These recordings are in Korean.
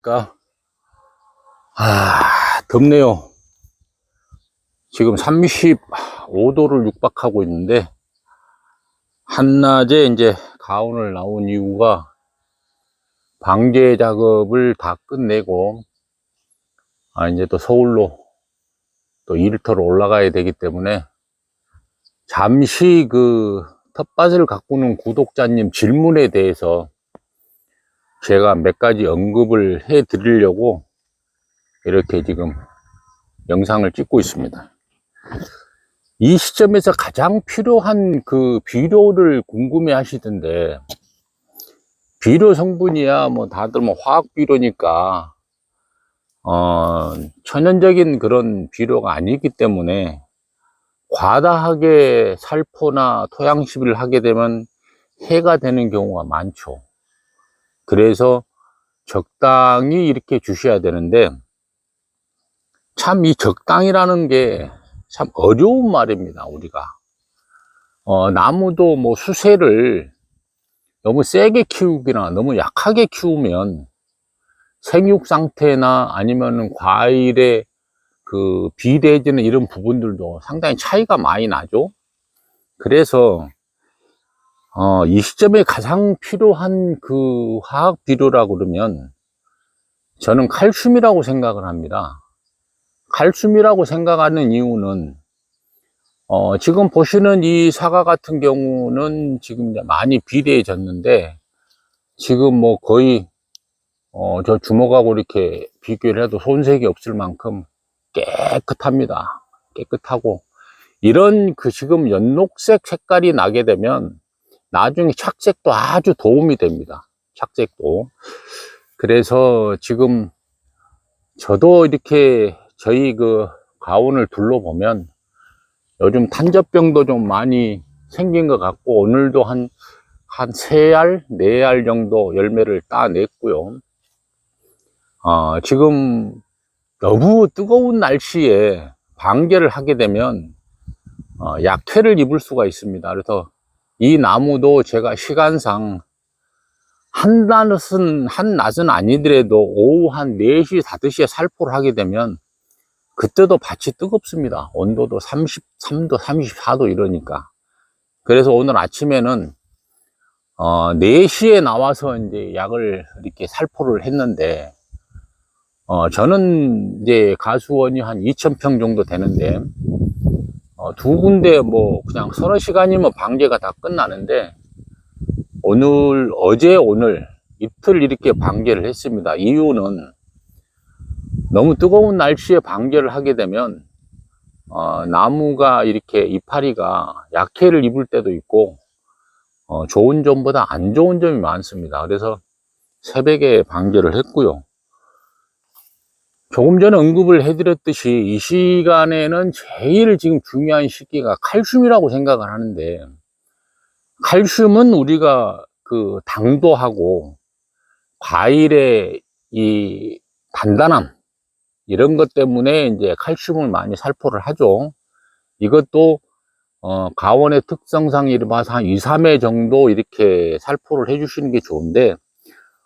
그러니까 덥네요. 지금 35도를 육박하고 있는데 한낮에 이제 가온을 나온 이유가 방제 작업을 다 끝내고 이제 또 서울로 또 일터로 올라가야 되기 때문에 잠시 그 텃밭을 가꾸는 구독자님 질문에 대해서 제가 몇 가지 언급을 해 드리려고 이렇게 지금 영상을 찍고 있습니다. 이 시점에서 가장 필요한 그 비료를 궁금해 하시던데, 비료 성분이야 뭐 다들 뭐 화학 비료니까 천연적인 그런 비료가 아니기 때문에 과다하게 살포나 토양 시비를 하게 되면 해가 되는 경우가 많죠. 그래서 적당히 이렇게 주셔야 되는데, 참 이 적당이라는 게 참 어려운 말입니다. 우리가 나무도 뭐 수세를 너무 세게 키우기나 너무 약하게 키우면 생육 상태나 아니면 과일의 그 비대해지는 이런 부분들도 상당히 차이가 많이 나죠. 그래서 이 시점에 가장 필요한 그 화학 비료라고 그러면 저는 칼슘이라고 생각을 합니다. 칼슘이라고 생각하는 이유는 지금 보시는 이 사과 같은 경우는 지금 이제 많이 비대해졌는데, 지금 뭐 거의 저 주먹하고 이렇게 비교를 해도 손색이 없을 만큼 깨끗합니다. 깨끗하고, 이런 그 지금 연녹색 색깔이 나게 되면 나중에 착색도 아주 도움이 됩니다. 착색도. 그래서 지금 저도 이렇게 저희 그 가온을 둘러보면 요즘 탄저병도 좀 많이 생긴 것 같고, 오늘도 한 3알, 4알 정도 열매를 따냈고요. 지금 너무 뜨거운 날씨에 방제를 하게 되면 약해를 입을 수가 있습니다. 그래서 이 나무도 제가 시간상 한낮은 아니더라도 오후 한 4시, 5시에 살포를 하게 되면 그때도 밭이 뜨겁습니다. 온도도 33도, 34도 이러니까. 그래서 오늘 아침에는 4시에 나와서 이제 약을 이렇게 살포를 했는데, 저는 이제 가수원이 한 2,000평 정도 되는데, 두 군데 뭐 그냥 서너 시간이면 방제가 다 끝나는데, 어제 오늘 이틀 이렇게 방제를 했습니다. 이유는 너무 뜨거운 날씨에 방제를 하게 되면 나무가 이렇게 이파리가 약해를 입을 때도 있고 좋은 점보다 안 좋은 점이 많습니다. 그래서 새벽에 방제를 했고요. 조금 전에 언급을 해드렸듯이 이 시간에는 제일 지금 중요한 시기가 칼슘이라고 생각을 하는데, 칼슘은 우리가 그 당도하고 과일의 이 단단함, 이런 것 때문에 이제 칼슘을 많이 살포를 하죠. 이것도 가원의 특성상 이렇게 봐서 한 2, 3회 정도 이렇게 살포를 해 주시는 게 좋은데,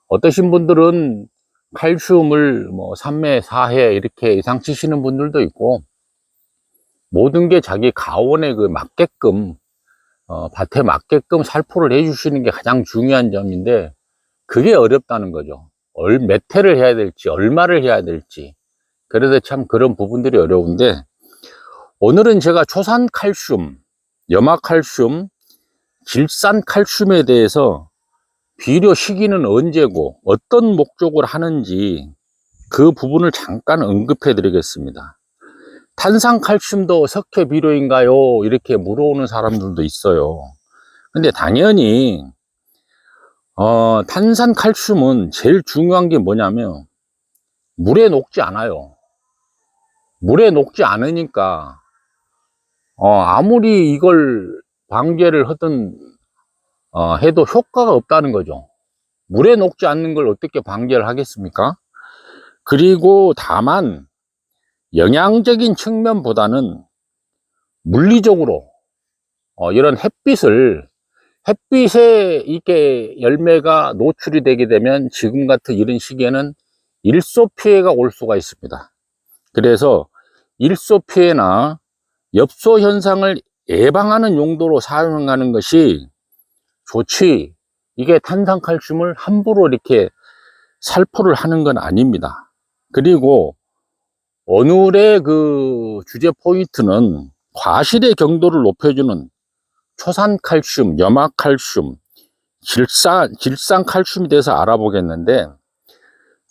어떠신 분들은 칼슘을 뭐 3회, 4회 이렇게 이상 치시는 분들도 있고, 모든 게 자기 가원에 그 맞게끔 밭에 맞게끔 살포를 해 주시는 게 가장 중요한 점인데, 그게 어렵다는 거죠. 몇 회를 해야 될지, 얼마를 해야 될지. 그래서 참 그런 부분들이 어려운데, 오늘은 제가 초산 칼슘, 염화 칼슘, 질산 칼슘에 대해서 비료 시기는 언제고 어떤 목적으로 하는지 그 부분을 잠깐 언급해 드리겠습니다. 탄산 칼슘도 석회 비료인가요? 이렇게 물어오는 사람들도 있어요. 근데 당연히 탄산 칼슘은 제일 중요한 게 뭐냐면 물에 녹지 않아요. 물에 녹지 않으니까 아무리 이걸 방제를 하든 해도 효과가 없다는 거죠. 물에 녹지 않는 걸 어떻게 방제를 하겠습니까? 그리고 다만 영양적인 측면보다는 물리적으로 이런 햇빛에 이렇게 열매가 노출이 되게 되면 지금 같은 이런 시기에는 일소 피해가 올 수가 있습니다. 그래서 일소 피해나 엽소 현상을 예방하는 용도로 사용하는 것이 좋지, 이게 탄산칼슘을 함부로 이렇게 살포를 하는 건 아닙니다. 그리고 오늘의 그 주제 포인트는 과실의 경도를 높여주는 초산칼슘, 염화칼슘, 질산칼슘에 대해서 알아보겠는데,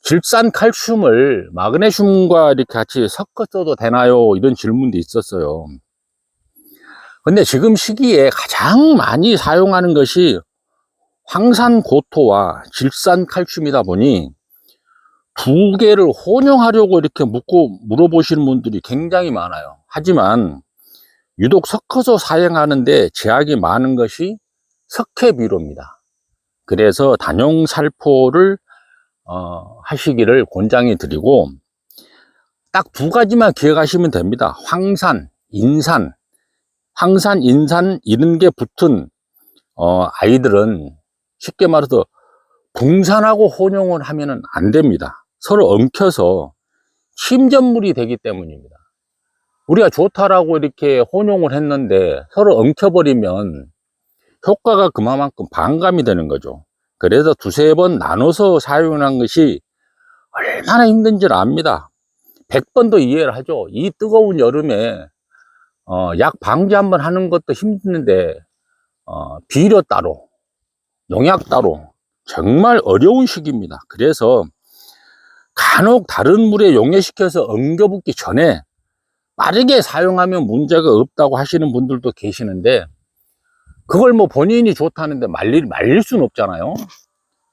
질산칼슘을 마그네슘과 이렇게 같이 섞어 써도 되나요? 이런 질문도 있었어요. 근데 지금 시기에 가장 많이 사용하는 것이 황산고토와 질산칼슘이다 보니 두 개를 혼용하려고 이렇게 물어보시는 분들이 굉장히 많아요. 하지만 유독 섞어서 사용하는데 제약이 많은 것이 석회비료입니다. 그래서 단용살포를 하시기를 권장해 드리고, 딱 두 가지만 기억하시면 됩니다. 황산, 인산, 이런 게 붙은 아이들은 쉽게 말해서 붕산하고 혼용을 하면 안 됩니다. 서로 엉켜서 침전물이 되기 때문입니다. 우리가 좋다라고 이렇게 혼용을 했는데 서로 엉켜버리면 효과가 그만큼 반감이 되는 거죠. 그래서 두세 번 나눠서 사용한 것이 얼마나 힘든지를 압니다. 100번도 이해를 하죠. 이 뜨거운 여름에 약 방지 한번 하는 것도 힘드는데 비료 따로, 농약 따로 정말 어려운 시기입니다. 그래서 간혹 다른 물에 용해시켜서 엉겨붙기 전에 빠르게 사용하면 문제가 없다고 하시는 분들도 계시는데, 그걸 뭐 본인이 좋다는데 말릴 수는 없잖아요.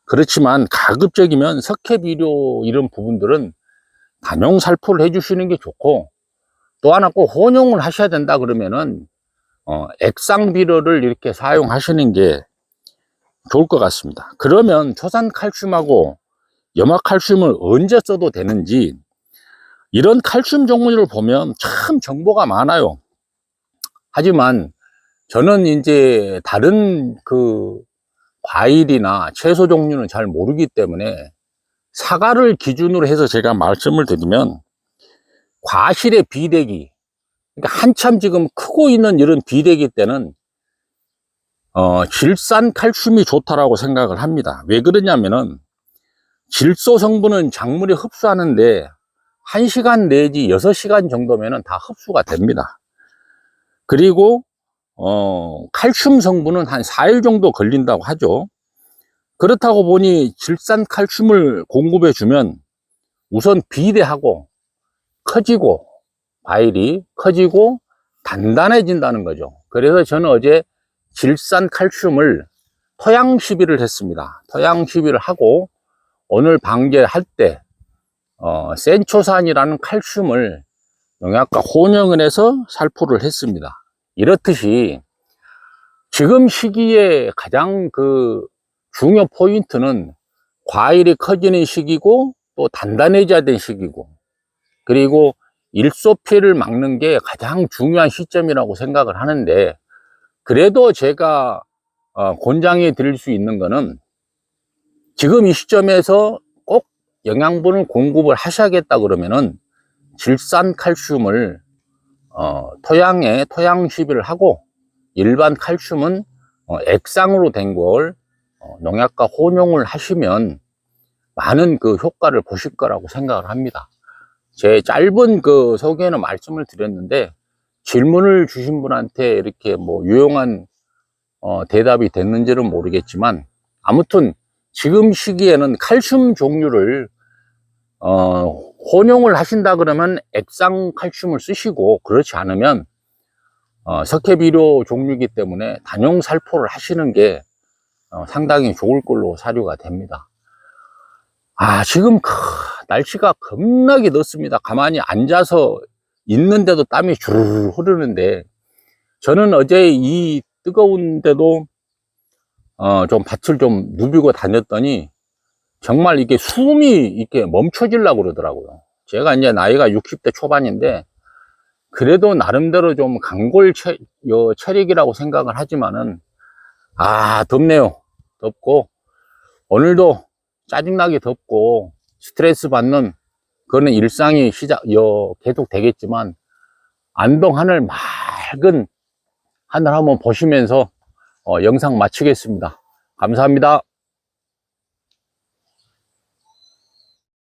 그렇지만 가급적이면 석회비료 이런 부분들은 단용살포를 해주시는 게 좋고, 또 하나 꼭 혼용을 하셔야 된다 그러면은 액상비료를 이렇게 사용하시는 게 좋을 것 같습니다. 그러면 초산칼슘하고 염화칼슘을 언제 써도 되는지, 이런 칼슘 종류를 보면 참 정보가 많아요. 하지만 저는 이제 다른 그 과일이나 채소 종류는 잘 모르기 때문에 사과를 기준으로 해서 제가 말씀을 드리면, 과실의 비대기, 그러니까 한참 지금 크고 있는 이런 비대기 때는 질산칼슘이 좋다라고 생각을 합니다. 왜 그러냐면은 질소 성분은 작물이 흡수하는데 1시간 내지 6시간 정도면은 다 흡수가 됩니다. 그리고 칼슘 성분은 한 4일 정도 걸린다고 하죠. 그렇다고 보니 질산칼슘을 공급해 주면 우선 비대하고 커지고, 과일이 커지고 단단해진다는 거죠. 그래서 저는 어제 질산칼슘을 토양 시비를 했습니다. 토양 시비를 하고 오늘 방제할 때 센초산이라는 칼슘을 농약과 혼용을 해서 살포를 했습니다. 이렇듯이 지금 시기에 가장 그 중요 포인트는 과일이 커지는 시기고, 또 단단해져야 되는 시기고, 그리고 일소 피해를 막는 게 가장 중요한 시점이라고 생각을 하는데, 그래도 제가 권장해 드릴 수 있는 거는 지금 이 시점에서 꼭 영양분을 공급을 하셔야겠다 그러면은 질산칼슘을 토양에 토양 시비를 하고, 일반 칼슘은 액상으로 된 걸 농약과 혼용을 하시면 많은 그 효과를 보실 거라고 생각을 합니다. 제 짧은 그 소개는 말씀을 드렸는데, 질문을 주신 분한테 이렇게 뭐 유용한 대답이 됐는지는 모르겠지만, 아무튼 지금 시기에는 칼슘 종류를 혼용을 하신다 그러면 액상 칼슘을 쓰시고, 그렇지 않으면 석회비료 종류이기 때문에 단용 살포를 하시는 게 상당히 좋을 걸로 사료가 됩니다. 지금 날씨가 겁나게 덥습니다. 가만히 앉아서 있는데도 땀이 주르르 흐르는데, 저는 어제 이 뜨거운데도 좀 밭을 좀 누비고 다녔더니 정말 이게 숨이 이렇게 멈춰지려고 그러더라고요. 제가 이제 나이가 60대 초반인데 그래도 나름대로 좀 강골 체력이라고 생각을 하지만은 덥네요. 덥고 오늘도 짜증나게 덥고 스트레스 받는 그런 일상이 계속 되겠지만, 안동 하늘 맑은 하늘 한번 보시면서 영상 마치겠습니다. 감사합니다.